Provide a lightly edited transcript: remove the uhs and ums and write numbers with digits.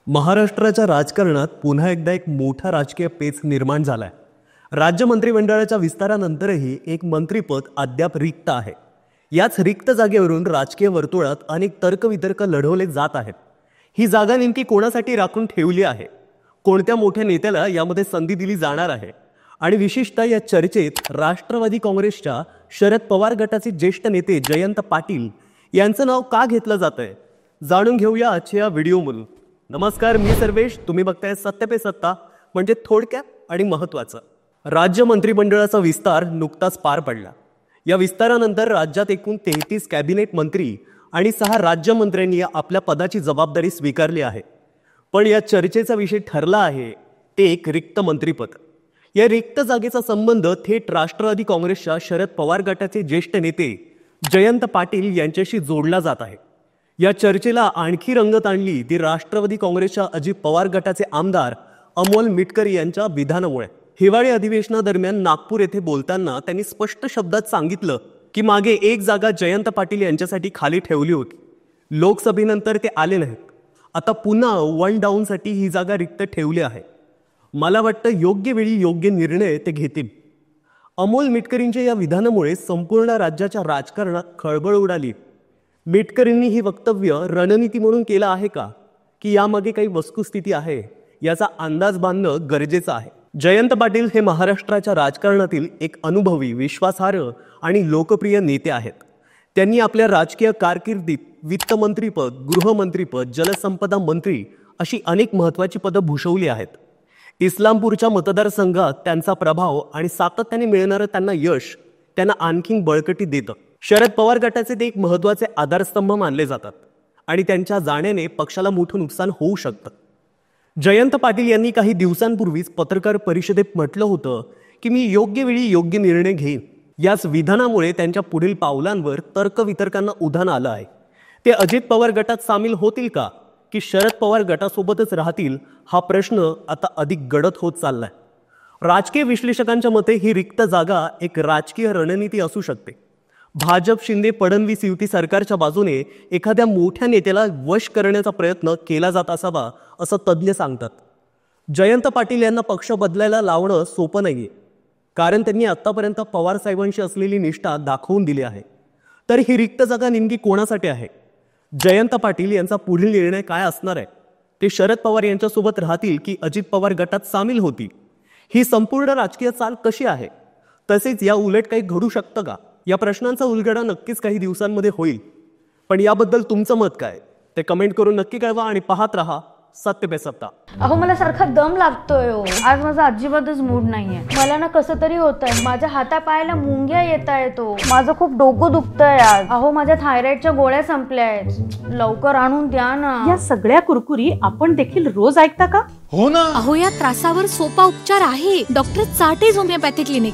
महाराष्ट्राच्या राजकारणात पुन्हा एकदा एक मोठा राजकीय पेच निर्माण झालाय। राज्य मंत्रिमंडळाच्या विस्तारानंतरही एक मंत्रिपद अद्याप रिक्त आहे। याच रिक्त जागेवरून राजकीय वर्तुळात अनेक तर्कवितर्क लढवले जात आहेत। ही जागा नेमकी कोणासाठी राखून ठेवली आहे, कोणत्या मोठ्या नेत्याला यामध्ये संधी दिली जाणार आहे आणि विशेषतः या चर्चेत राष्ट्रवादी काँग्रेसच्या शरद पवार गटाचे ज्येष्ठ नेते जयंत पाटील यांचं नाव का घेतलं जातंय, जाणून घेऊया आजच्या या व्हिडिओमधून। नमस्कार, मी सर्वेश, तुम्ही बघताय सत्य पे सत्ता, म्हणजे थोडक्यात आणि महत्त्वाचं। राज्य मंत्रिमंडळाचा विस्तार नुकताच पार पडला। या विस्तारानंतर राज्यात एकूण 33 कॅबिनेट मंत्री आणि 6 राज्यमंत्र्यांनी आपल्या पदाची जबाबदारी स्वीकारली आहे। पण या चर्चेचा विषय ठरला आहे ते एक रिक्त मंत्रिपद। या रिक्त जागेचा संबंध थेट राष्ट्रवादी काँग्रेसच्या शरद पवार गटाचे ज्येष्ठ नेते जयंत पाटील यांच्याशी जोडला जात आहे। या चर्चेला आणखी रंगत आणली ती राष्ट्रवादी काँग्रेसच्या अजित पवार गटाचे आमदार अमोल मिटकर यांच्या विधानामुळे। हिवाळी अधिवेशनादरम्यान नागपूर येथे बोलताना त्यांनी स्पष्ट शब्दात सांगितलं की मागे एक जागा जयंत पाटील यांच्यासाठी खाली ठेवली होती, लोकसभेनंतर ते आले नाहीत, आता पुन्हा वन डाऊनसाठी ही जागा रिक्त ठेवली आहे। मला वाटतं योग्य वेळी योग्य निर्णय ते घेतील। अमोल मिटकरींच्या या विधानामुळे संपूर्ण राज्याच्या राजकारणात खळबळ उडाली। मिटकरींनी ही वक्तव्य रणनीती म्हणून केलं आहे का, की यामागे काही वस्तुस्थिती आहे, याचा अंदाज बांधणं गरजेचं आहे। जयंत पाटील हे महाराष्ट्राच्या राजकारणातील एक अनुभवी, विश्वासार्ह आणि लोकप्रिय नेते आहेत। त्यांनी आपल्या राजकीय कारकिर्दीत वित्तमंत्रीपद, गृहमंत्रीपद, जलसंपदा मंत्री अशी अनेक महत्त्वाची पदं भूषवली आहेत। इस्लामपूरच्या मतदारसंघात त्यांचा प्रभाव आणि सातत्याने मिळणारं त्यांना यश त्यांना आणखीन बळकटी देतं। शरद पवार गटाचे ते एक महत्त्वाचे आधारस्तंभ मानले जातात आणि त्यांच्या जाण्याने पक्षाला मोठं नुकसान होऊ शकतं। जयंत पाटील यांनी काही दिवसांपूर्वीच पत्रकार परिषदेत म्हटलं होतं की मी योग्य वेळी योग्य निर्णय घेईन। याच विधानामुळे त्यांच्या पुढील पावलांवर तर्कवितर्कांना उधाण आलं आहे। ते अजित पवार गटात सामील होतील का, की शरद पवार गटासोबतच राहतील, हा प्रश्न आता अधिक गडद होत चाललाय। राजकीय विश्लेषकांच्या मते ही रिक्त जागा एक राजकीय रणनीती असू शकते। भाजप शिंदे फडणवीस युती सरकारच्या बाजूने एखाद्या मोठ्या नेत्याला वश करण्याचा प्रयत्न केला जात असावा असं तज्ज्ञ सांगतात। जयंत पाटील यांना पक्ष बदलायला लावणं सोपं नाहीये, कारण त्यांनी आतापर्यंत पवार साहेबांशी असलेली निष्ठा दाखवून दिली आहे। तर ही रिक्त जागा नेमकी कोणासाठी आहे? जयंत पाटील यांचा पुढील निर्णय काय असणार आहे? ते शरद पवार यांच्यासोबत राहतील की अजित पवार गटात सामील होतील? ही संपूर्ण राजकीय चाल कशी आहे? तसेच या उलट काही घडू शकतं का? या प्रश्नांचा उलगडा नक्कीच काही दिवसांमध्ये होईल। पण याबद्दल तुमचं मत काय ते कमेंट करून नक्की कळवा आणि पाहत रहा सत्य पे सत्ता। अहो मला सारखा दम लागतोय हो। आज माझा अजिबातच मूड नाहीये। मला ना कसं तरी होतंय, माझ्या हातापायाला मुंग्या येतायत हो। माझं खूप डोकं दुखतंय आज। अहो माझ्या थायरॉइडच्या गोळ्या संपल्या आहेत, लवकर आणून द्या ना। या सगळ्या कुरकुरी आपण देखील रोज ऐकता का? हो ना। अहो या त्रासावर सोपा उपचार आहे, डॉक्टर चाटेज होमिओपॅथी क्लिनिक।